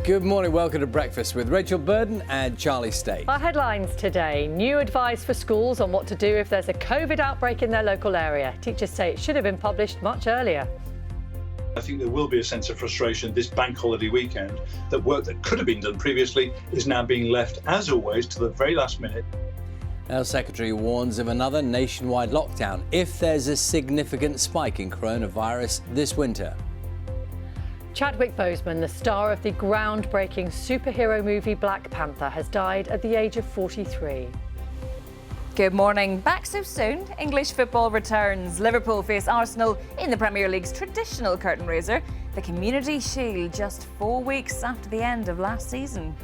Good morning, welcome to Breakfast with Rachel Burden and Charlie State. Our headlines today: new advice for schools on what to do if there's a COVID outbreak in their local area. Teachers say it should have been published much earlier. I think there will be a sense of frustration this bank holiday weekend that work that could have been done previously is now being left, as always, to the very last minute. Health Secretary warns of another nationwide lockdown if there's a significant spike in coronavirus this winter. Chadwick Boseman, the star of the groundbreaking superhero movie Black Panther, has died at the age of 43. Good morning. Back so soon, English football returns. Liverpool face Arsenal in the Premier League's traditional curtain raiser, the Community Shield, just 4 weeks after the end of last season.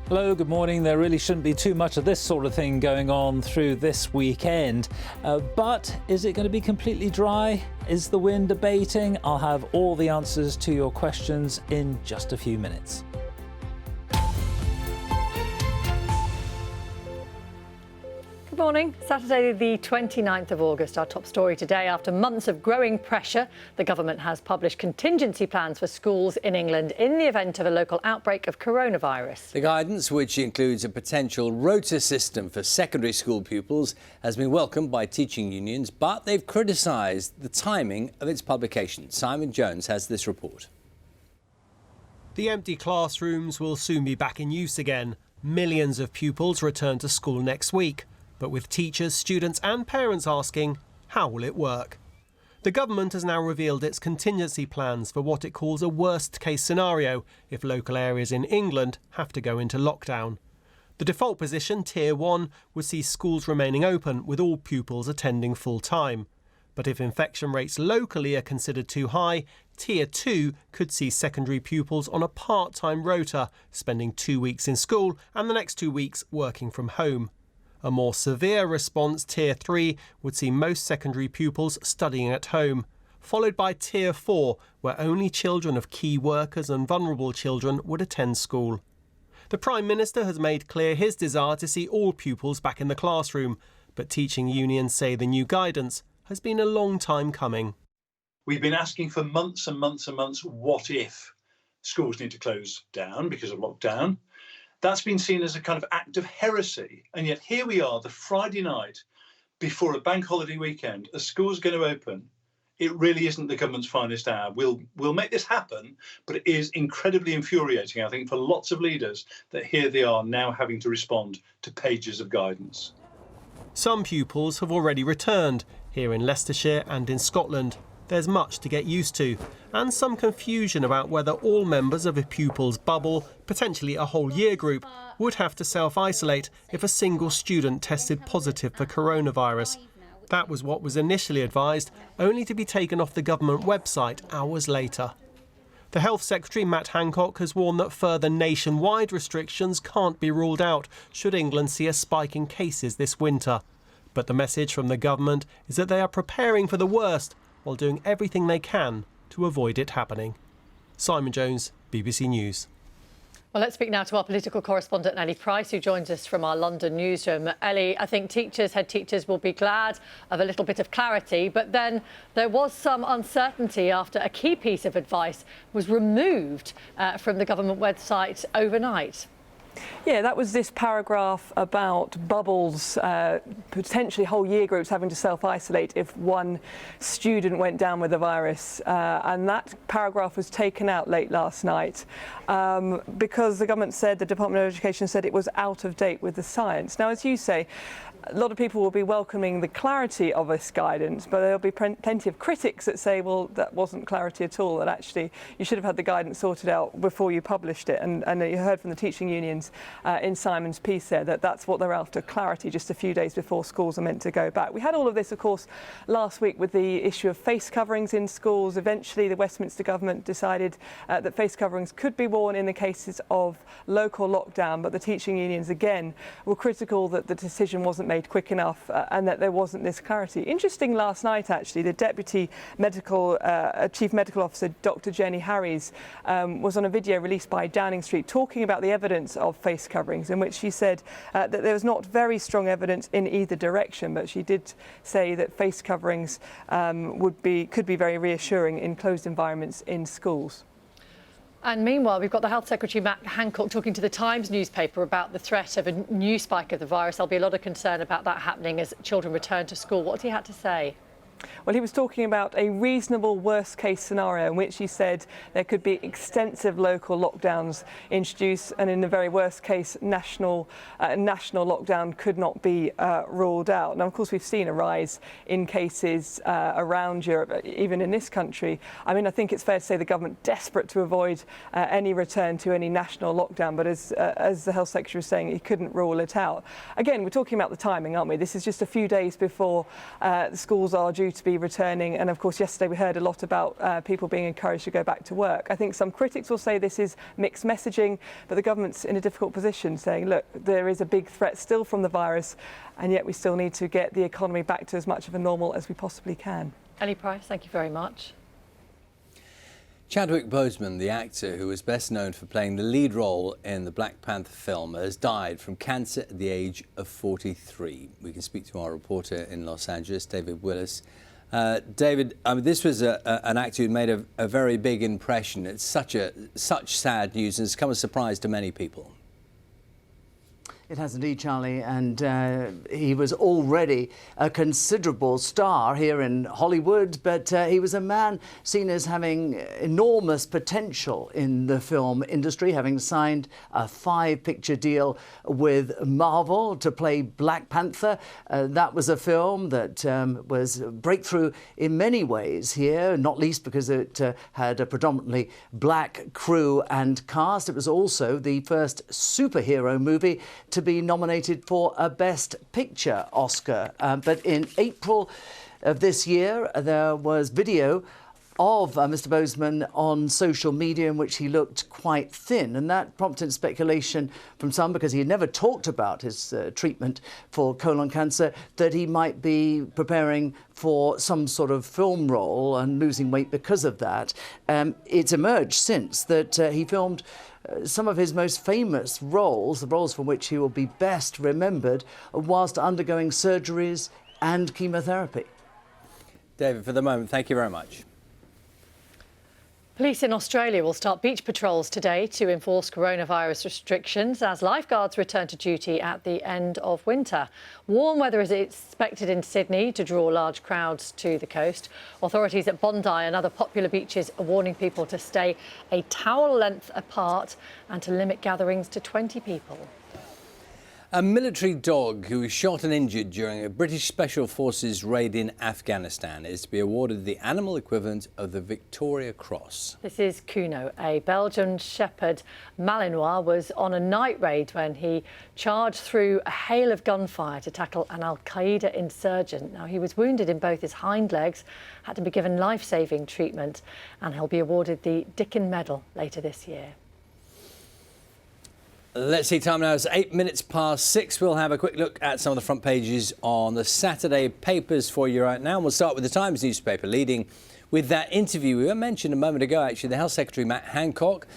Hello, good morning. There really shouldn't be too much of this sort of thing going on through this weekend. But is it going to be completely dry? Is the wind abating? I'll have all the answers to your questions in just a few minutes. Good morning. Saturday the 29th of August. Our top story today: after months of growing pressure, the government has published contingency plans for schools in England in the event of a local outbreak of coronavirus. The guidance, which includes a potential rota system for secondary school pupils, has been welcomed by teaching unions, but they've criticised the timing of its publication. Simon Jones has this report. The empty classrooms will soon be back in use again. Millions of pupils return to school next week. But with teachers, students and parents asking, how will it work? The government has now revealed its contingency plans for what it calls a worst-case scenario if local areas in England have to go into lockdown. The default position, Tier 1, would see schools remaining open with all pupils attending full-time. But if infection rates locally are considered too high, Tier 2 could see secondary pupils on a part-time rota, spending 2 weeks in school and the next 2 weeks working from home. A more severe response, Tier 3, would see most secondary pupils studying at home, followed by Tier 4, where only children of key workers and vulnerable children would attend school. The Prime Minister has made clear his desire to see all pupils back in the classroom, but teaching unions say the new guidance has been a long time coming. We've been asking for months and months and months, what if schools need to close down because of lockdown? That's been seen as a kind of act of heresy. And yet here we are, the Friday night before a bank holiday weekend, a school's going to open. It really isn't the government's finest hour. We'll make this happen, but it is incredibly infuriating, I think, for lots of leaders that here they are now having to respond to pages of guidance. Some pupils have already returned, here in Leicestershire and in Scotland. There's much to get used to, and some confusion about whether all members of a pupil's bubble, potentially a whole year group, would have to self-isolate if a single student tested positive for coronavirus. That was what was initially advised, only to be taken off the government website hours later. The Health Secretary, Matt Hancock, has warned that further nationwide restrictions can't be ruled out should England see a spike in cases this winter. But the message from the government is that they are preparing for the worst, while doing everything they can to avoid it happening. Simon Jones, BBC News. Well, let's speak now to our political correspondent, Ellie Price, who joins us from our London newsroom. Ellie, I think head teachers will be glad of a little bit of clarity, but then there was some uncertainty after a key piece of advice was removed from the government website overnight. Yeah, that was this paragraph about bubbles, potentially whole year groups having to self-isolate if one student went down with the virus. And that paragraph was taken out late last night because the government said, the Department of Education said it was out of date with the science. Now, as you say, a lot of people will be welcoming the clarity of this guidance, but there'll be plenty of critics that say, well, that wasn't clarity at all, that actually you should have had the guidance sorted out before you published it. And you heard from the teaching unions in Simon's piece there that that's what they're after, clarity just a few days before schools are meant to go back. We had all of this, of course, last week with the issue of face coverings in schools. Eventually, the Westminster government decided that face coverings could be worn in the cases of local lockdown, but the teaching unions, again, were critical that the decision wasn't made quick enough and that there wasn't this clarity. Interesting, last night actually, the Deputy Chief Medical Officer, Dr. Jenny Harries, was on a video released by Downing Street talking about the evidence of face coverings, in which she said that there was not very strong evidence in either direction, but she did say that face coverings could be very reassuring in closed environments in schools. And meanwhile, we've got the Health Secretary, Matt Hancock, talking to the Times newspaper about the threat of a new spike of the virus. There'll be a lot of concern about that happening as children return to school. What he had to say? Well, he was talking about a reasonable worst-case scenario in which he said there could be extensive local lockdowns introduced, and in the very worst case, national lockdown could not be ruled out. Now, of course, we've seen a rise in cases around Europe, even in this country. I mean, I think it's fair to say the government desperate to avoid any return to any national lockdown, but as the Health Secretary was saying, he couldn't rule it out. Again, we're talking about the timing, aren't we? This is just a few days before the schools are due to be returning, and of course yesterday we heard a lot about people being encouraged to go back to work. I think some critics will say this is mixed messaging, but the government's in a difficult position, saying, look, there is a big threat still from the virus, and yet we still need to get the economy back to as much of a normal as we possibly can. Ellie Price, thank you very much. Chadwick Boseman, the actor who was best known for playing the lead role in the Black Panther film, has died from cancer at the age of 43. We can speak to our reporter in Los Angeles, David Willis. David, I mean, this was an actor who made a very big impression. It's such sad news, and it's come as a surprise to many people. It has indeed, Charlie, and he was already a considerable star here in Hollywood, but he was a man seen as having enormous potential in the film industry, having signed a 5-picture deal with Marvel to play Black Panther. That was a film that was a breakthrough in many ways here, not least because it had a predominantly black crew and cast. It was also the first superhero movie to be nominated for a Best Picture Oscar. But in April of this year, there was video of Mr. Boseman on social media in which he looked quite thin, and that prompted speculation from some, because he had never talked about his treatment for colon cancer, that he might be preparing for some sort of film role and losing weight because of that. It's emerged since that he filmed some of his most famous roles, the roles for which he will be best remembered, whilst undergoing surgeries and chemotherapy. David, for the moment, thank you very much. Police in Australia will start beach patrols today to enforce coronavirus restrictions as lifeguards return to duty at the end of winter. Warm weather is expected in Sydney to draw large crowds to the coast. Authorities at Bondi and other popular beaches are warning people to stay a towel length apart and to limit gatherings to 20 people. A military dog who was shot and injured during a British Special Forces raid in Afghanistan is to be awarded the animal equivalent of the Victoria Cross. This is Kuno, a Belgian Shepherd Malinois, was on a night raid when he charged through a hail of gunfire to tackle an Al-Qaeda insurgent. Now, he was wounded in both his hind legs, had to be given life-saving treatment, and he'll be awarded the Dickin Medal later this year. Let's see, time now is 6:08. We'll have a quick look at some of the front pages on the Saturday papers for you right now. And we'll start with the Times newspaper, leading with that interview we mentioned a moment ago, actually, the Health Secretary, Matt Hancock,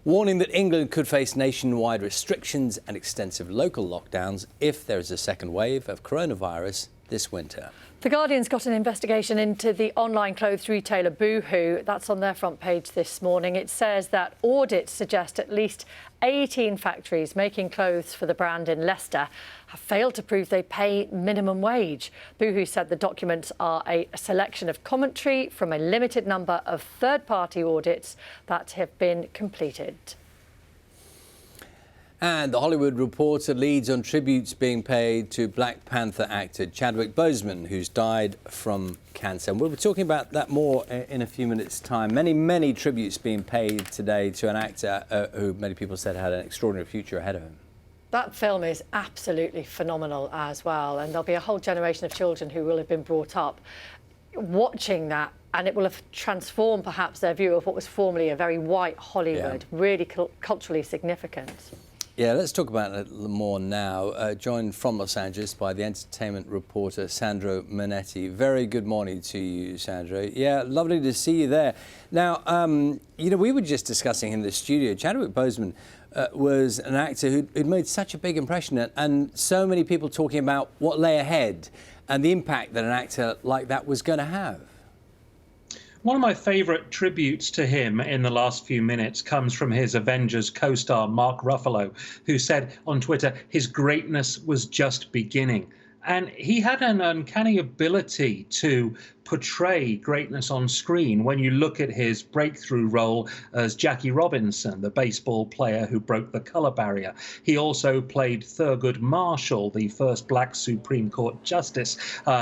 warning that England could face nationwide restrictions and extensive local lockdowns if there is a second wave of coronavirus this winter. The Guardian's got an investigation into the online clothes retailer Boohoo. That's on their front page this morning. It says that audits suggest at least 18 factories making clothes for the brand in Leicester have failed to prove they pay minimum wage. Boohoo said the documents are a selection of commentary from a limited number of third-party audits that have been completed. And the Hollywood Reporter leads on tributes being paid to Black Panther actor Chadwick Boseman, who's died from cancer. And we'll be talking about that more in a few minutes' time. Many tributes being paid today to an actor who many people said had an extraordinary future ahead of him. That film is absolutely phenomenal as well. And there'll be a whole generation of children who will have been brought up watching that, and it will have transformed perhaps their view of what was formerly a very white Hollywood, really culturally significant. Yeah, let's talk about it a little more now. Joined from Los Angeles by the entertainment reporter Sandro Manetti. Very good morning to you, Sandro. Yeah, lovely to see you there. Now, we were just discussing in the studio, Chadwick Boseman was an actor who'd made such a big impression, and so many people talking about what lay ahead and the impact that an actor like that was going to have. One of my favourite tributes to him in the last few minutes comes from his Avengers co-star Mark Ruffalo, who said on Twitter his greatness was just beginning. And he had an uncanny ability to portray greatness on screen when you look at his breakthrough role as Jackie Robinson, the baseball player who broke the color barrier. He also played Thurgood Marshall, the first black Supreme Court justice.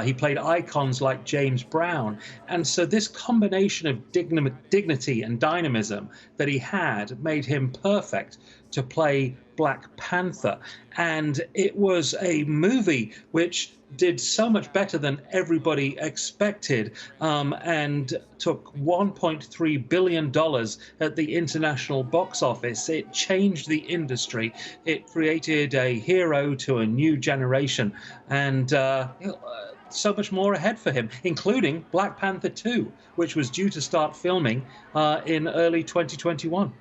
He played icons like James Brown. And so this combination of dignity and dynamism that he had made him perfect to play Black Panther. And it was a movie which did so much better than everybody expected, and took $1.3 billion at the international box office. It changed the industry. It created a hero to a new generation, and so much more ahead for him, including Black Panther 2, which was due to start filming in early 2021.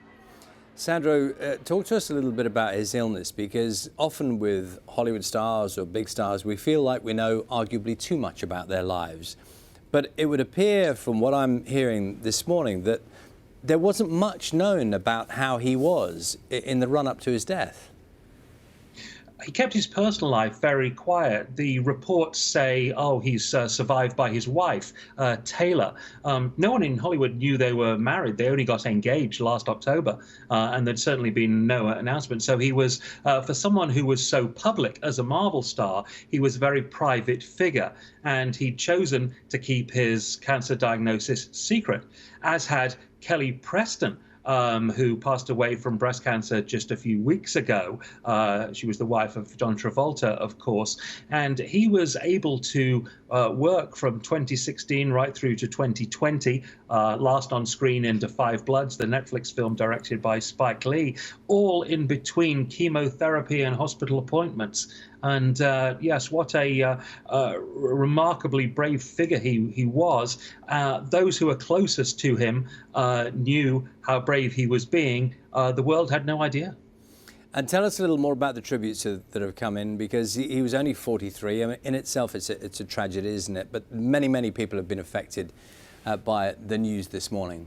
Sandro, talk to us a little bit about his illness, because often with Hollywood stars or big stars, we feel like we know arguably too much about their lives. But it would appear from what I'm hearing this morning that there wasn't much known about how he was in the run-up to his death. He kept his personal life very quiet. The reports say, oh, he's survived by his wife, Taylor. No one in Hollywood knew they were married. They only got engaged last October, and there'd certainly been no announcement. So he was, for someone who was so public as a Marvel star, he was a very private figure, and he'd chosen to keep his cancer diagnosis secret, as had Kelly Preston, who passed away from breast cancer just a few weeks ago. She was the wife of John Travolta, of course, and he was able to work from 2016 right through to 2020, last on screen in Da 5 Bloods, the Netflix film directed by Spike Lee, all in between chemotherapy and hospital appointments. And yes, what a remarkably brave figure he was. Those who were closest to him knew how brave he was being. The world had no idea. And tell us a little more about the tributes that have come in, because he was only 43. I mean, in itself, it's a tragedy, isn't it? But many people have been affected by the news this morning.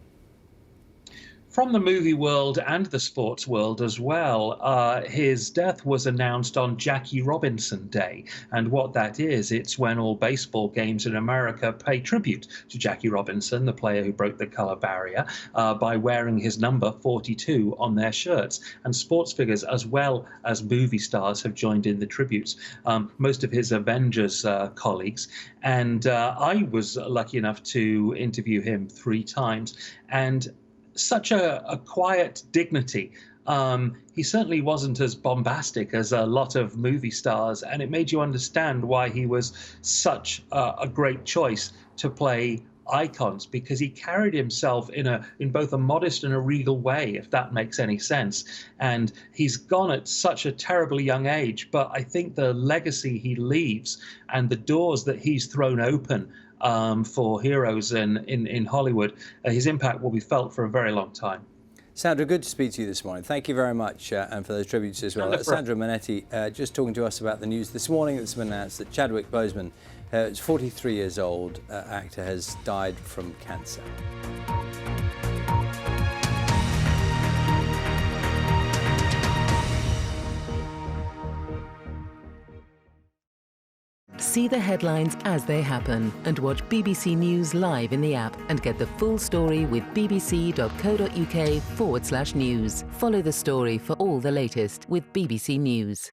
From the movie world and the sports world as well, his death was announced on Jackie Robinson Day. And what that is, it's when all baseball games in America pay tribute to Jackie Robinson, the player who broke the color barrier, by wearing his number 42 on their shirts. And sports figures as well as movie stars have joined in the tributes, most of his Avengers colleagues. And I was lucky enough to interview him 3 times. And such a quiet dignity. He certainly wasn't as bombastic as a lot of movie stars, and it made you understand why he was such a great choice to play icons, because he carried himself in both a modest and a regal way, if that makes any sense. And he's gone at such a terribly young age, but I think the legacy he leaves and the doors that he's thrown open for heroes in Hollywood, his impact will be felt for a very long time. Sandra, good to speak to you this morning. Thank you very much, and for those tributes as well. Sandra Manetti, just talking to us about the news this morning. It's been announced that Chadwick Boseman, who's 43 years old, actor, has died from cancer. See the headlines as they happen and watch BBC News live in the app and get the full story with bbc.co.uk/news. Follow the story for all the latest with BBC News.